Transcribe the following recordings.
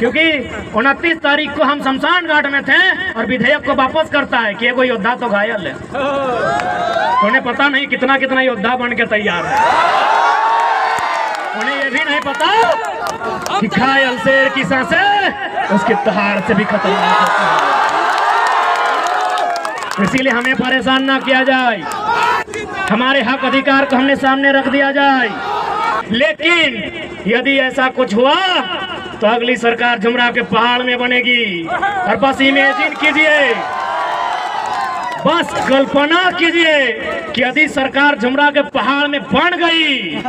क्योंकि 29 तारीख को हम शमशान घाट में थे और विधेयक को वापस करता है कि कोई योद्धा तो घायल है। उन्हें पता नहीं कितना कितना योद्धा बन के तैयार है। उन्हें ये भी नहीं पता कि घायल शेर की सांसें उसकी दहाड़ से भी खतरनाक होती है। इसीलिए हमें परेशान ना किया जाए, हमारे हक अधिकार को हमने सामने रख दिया जाए। लेकिन यदि ऐसा कुछ हुआ तो अगली सरकार झुमरा के पहाड़ में बनेगी। और बस इमेजिन कीजिए, बस कल्पना कीजिए कि यदि सरकार झुमरा के पहाड़ में बन गई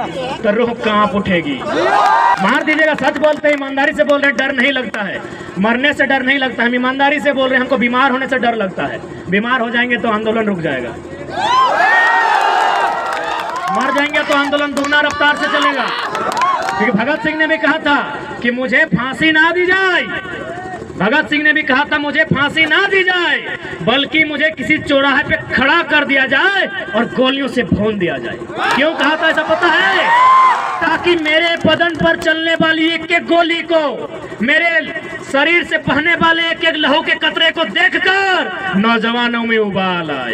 तो रूह कांप उठेगी। मार दीजिएगा, सच बोलते हैं, ईमानदारी से बोल रहे हैं, डर नहीं लगता है, मरने से डर नहीं लगता है, हम ईमानदारी से बोल रहे हैं, हमको बीमार होने से डर लगता है। बीमार हो जाएंगे तो आंदोलन रुक जाएगा, मर जाएंगे तो आंदोलन दुगना रफ्तार से चलेगा। क्योंकि भगत सिंह ने भी कहा था कि मुझे फांसी ना दी जाए, भगत सिंह ने भी कहा था मुझे फांसी ना दी जाए, बल्कि मुझे किसी चौराहे पे खड़ा कर दिया जाए और गोलियों से भून दिया जाए। क्यों कहा था ऐसा पता है? ताकि मेरे बदन पर चलने वाली एक एक गोली को, मेरे शरीर से बहने वाले एक एक लहू के कतरे को देखकर नौजवानों में उबाल आए।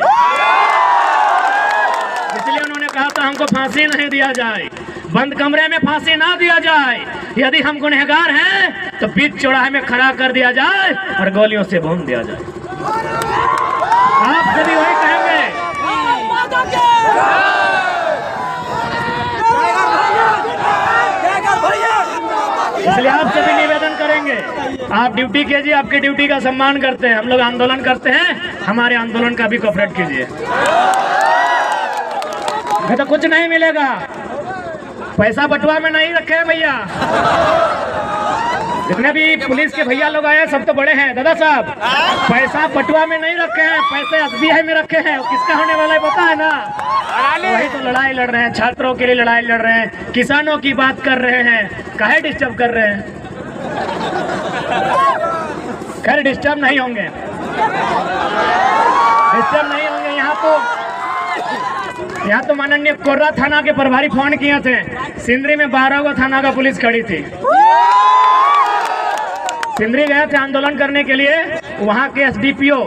इसलिए उन्होंने कहा था हमको फांसी नहीं दिया जाए, बंद कमरे में फांसी ना दिया जाए, यदि हम गुनहगार हैं तो बीच चौराहे में खड़ा कर दिया जाए और गोलियों से भून दिया जाए। आप सभी वही कहेंगे। इसलिए आप सभी निवेदन करेंगे, आप ड्यूटी कीजिए, आपकी ड्यूटी का सम्मान करते हैं, हम लोग आंदोलन करते हैं, हमारे आंदोलन का भी कोऑपरेट कीजिए। तो कुछ नहीं मिलेगा, पैसा बटुआ में नहीं रखे हैं भैया। जितने भी पुलिस के भैया लोग आए सब तो बड़े हैं दादा साहब, पैसा बटुआ में नहीं रखे हैं, पैसे एसबीआई में रखे हैं। किसका होने वाला है पता है ना? वही तो लड़ाई लड़ रहे हैं, छात्रों के लिए लड़ाई लड़ रहे हैं, किसानों की बात कर रहे हैं, काहे डिस्टर्ब कर रहे हैं? खैर डिस्टर्ब नहीं होंगे, डिस्टर्ब नहीं होंगे। यहाँ तो माननीय कोर्रा थाना के प्रभारी फोन किए थे, सिंदरी में 12 गो थाना का पुलिस खड़ी थी। सिंदरी गए थे आंदोलन करने के लिए, वहाँ के एसडीपीओ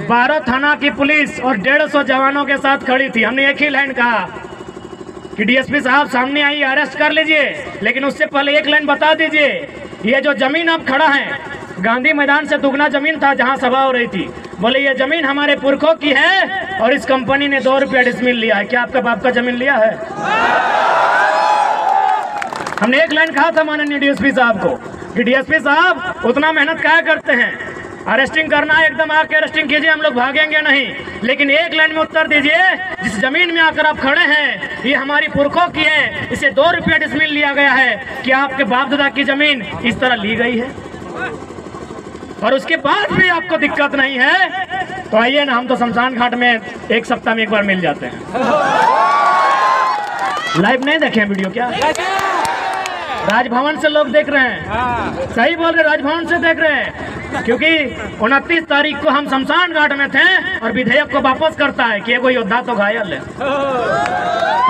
12 थाना की पुलिस और 150 जवानों के साथ खड़ी थी। हमने एक ही लाइन कहा कि डीएसपी साहब सामने आइए, अरेस्ट कर लीजिए, लेकिन उससे पहले एक लाइन बता दीजिए, ये जो जमीन आप खड़ा है गांधी मैदान से दुगना जमीन था जहां सभा हो रही थी, बोले ये जमीन हमारे पुरखों की है और इस कंपनी ने 2 रुपया डिसमिल लिया है, क्या आपका बाप का जमीन लिया है? हमने एक लाइन कहा था माननीय डीएसपी साहब को कि डीएसपी साहब उतना मेहनत क्या करते हैं, अरेस्टिंग करना है एकदम आके अरेस्टिंग कीजिए, हम लोग भागेंगे नहीं, लेकिन एक लाइन में उत्तर दीजिए, जिस जमीन में आकर आप खड़े हैं ये हमारी पुरखों की है, इसे 2 रुपया डिसमिल लिया गया है, क्या आपके बाप दादा की जमीन इस तरह ली गई है? और उसके बाद भी आपको दिक्कत नहीं है तो आइए ना, हम तो शमशान घाट में एक सप्ताह में एक बार मिल जाते हैं। लाइव नहीं देखे वीडियो क्या? राजभवन से लोग देख रहे हैं, सही बोल रहे, राजभवन से देख रहे हैं। क्योंकि 29 तारीख को हम शमशान घाट में थे और विधेयक को वापस करता है कि कोई योद्धा तो घायल है।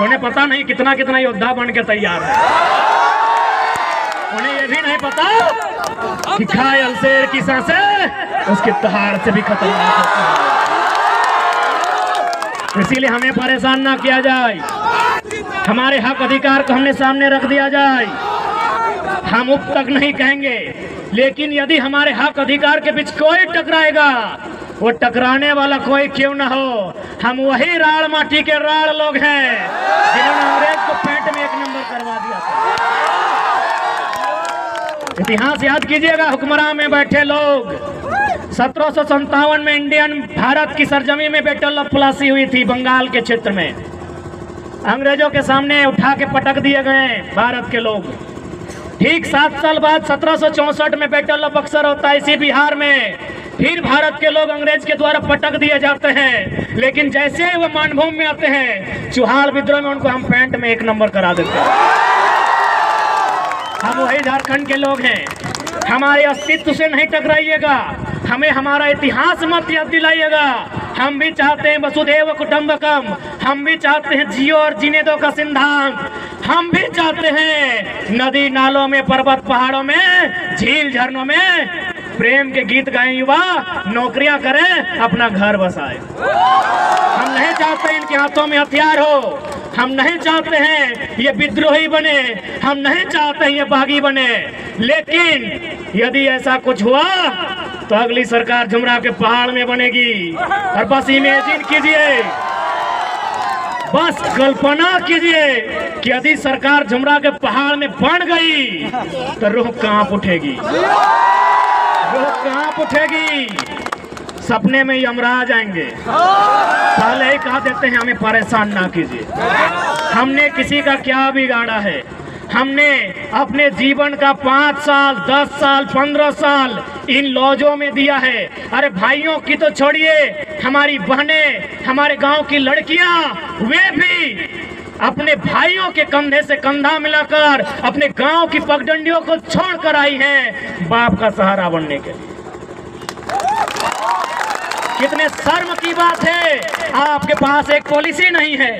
उन्हें पता नहीं कितना कितना योद्धा बन के तैयार है। उन्हें ये भी नहीं पता कि घायल शेर की सांसें उसकी दहाड़ से भी खतरनाक होती है। इसीलिए हमें परेशान ना किया जाए, हमारे हक अधिकार को हमने सामने रख दिया जाए। हम उप तक नहीं कहेंगे, लेकिन यदि हमारे हक अधिकार के बीच कोई टकराएगा, वो टकराने वाला कोई क्यों ना हो, हम वही राड़ माटी के राड़ लोग हैं जिन्होंने अंग्रेज को पेट में 1 नंबर करवा दिया था। इतिहास याद कीजिएगा, हुक्मरान में बैठे लोग 1757 में इंडियन भारत की सरजमी में बैटल ऑफ प्लासी हुई थी, बंगाल के क्षेत्र में अंग्रेजों के सामने उठा के पटक दिए गए भारत के लोग। ठीक 7 साल बाद 1764 में बैटल ऑफ बक्सर होता है इसी बिहार में, फिर भारत के लोग अंग्रेज के द्वारा पटक दिए जाते हैं, लेकिन जैसे ही वो मानभूमि में आते हैं चुहाल विद्रोह में उनको हम पैंट में 1 नंबर करा देते हैं। हम वही झारखंड के लोग हैं, हमारे अस्तित्व से नहीं टकराइएगा, हमें हमारा इतिहास मत याद दिलाइएगा। हम भी चाहते हैं वसुधैव कुटुंबकम, हम भी चाहते हैं जियो और जीने दो का सिद्धांत, हम भी चाहते हैं नदी नालों में, पर्वत पहाड़ों में, झील झरनों में प्रेम के गीत गाएं युवा, नौकरियां करें, अपना घर बसाए। हम नहीं चाहते इनके हाथों में हथियार हो, हम नहीं चाहते हैं ये विद्रोही बने, हम नहीं चाहते हैं ये बागी बने। लेकिन यदि ऐसा कुछ हुआ तो अगली सरकार झुमरा के पहाड़ में बनेगी। और बस इमेजिन कीजिए, बस कल्पना कीजिए कि यदि सरकार झुमरा के पहाड़ में बन गई तो रूह कांप उठेगी, रूह कांप उठेगी। सपने में यमराज आएंगे। पहले ही कहा देते हैं हमें परेशान ना कीजिए। हमने किसी का क्या बिगाड़ा है? हमने अपने जीवन का 5 साल, 10 साल, 15 साल इन लॉजों में दिया है। अरे भाइयों की तो छोड़िए, हमारी बहनें, हमारे गांव की लड़कियां, वे भी अपने भाइयों के कंधे से कंधा मिलाकर अपने गांव की पगडंडियों को छोड़कर आई हैं बाप का सहारा बनने के लिए। कितने शर्म की बात है, आपके पास एक पॉलिसी नहीं है।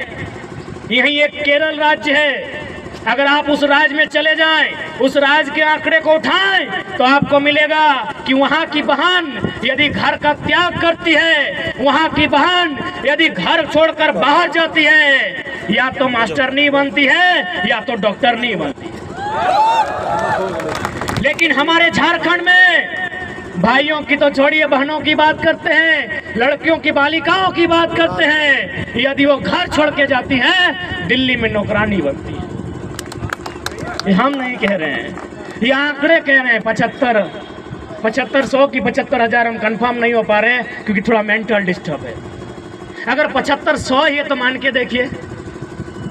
यही एक केरल राज्य है, अगर आप उस राज्य में चले जाएं, उस राज्य के आंकड़े को उठाएं तो आपको मिलेगा कि वहां की बहन यदि घर का त्याग करती है, वहां की बहन यदि घर छोड़कर बाहर जाती है, या तो मास्टरनी बनती है या तो डॉक्टरनी बनती है। लेकिन हमारे झारखंड में भाइयों की तो छोड़िए, बहनों की बात करते हैं, लड़कियों की, बालिकाओं की बात करते हैं, यदि वो घर छोड़ के जाती है दिल्ली में नौकरानी बनती है। ये हम नहीं कह रहे हैं, ये आंकड़े कह रहे हैं। 7500 की 75,000 हम कंफर्म नहीं हो पा रहे हैं क्योंकि थोड़ा मेंटल डिस्टर्ब है। अगर 7500 ही है तो मान के देखिए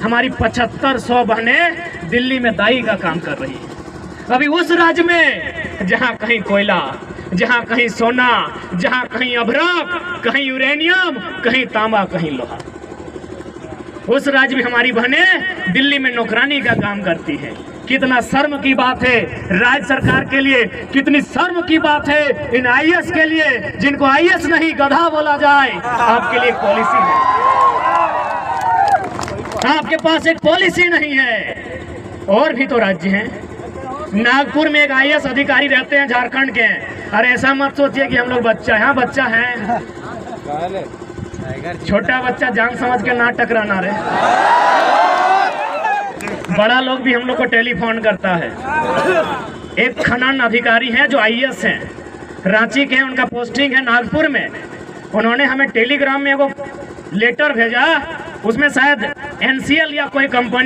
हमारी 7500 बहनें दिल्ली में दाई का काम कर रही है। अभी उस राज्य में जहां कहीं कोयला, जहां कहीं सोना, जहां कहीं अभ्रक, कहीं यूरेनियम, कहीं तांबा, कहीं लोहा, उस राज्य में हमारी बहनें दिल्ली में नौकरानी का काम करती हैं। कितना शर्म की बात है राज्य सरकार के लिए, कितनी शर्म की बात है इन आईएएस के लिए, जिनको आईएएस नहीं गधा बोला जाए। आपके लिए एक पॉलिसी है, आपके पास एक पॉलिसी नहीं है। और भी तो राज्य हैं, नागपुर में एक आईएएस अधिकारी रहते हैं झारखंड के। अरे ऐसा मत सोचिए कि हम लोग बच्चा, यहाँ बच्चा है, छोटा बच्चा जान समझ के ना टकराना रे। बड़ा लोग भी हम लोग को टेलीफोन करता है। एक खनन अधिकारी है जो आईएएस हैं, रांची के हैं, उनका पोस्टिंग है नागपुर में। उन्होंने हमें टेलीग्राम में एगो लेटर भेजा, उसमें शायद एनसीएल या कोई कंपनी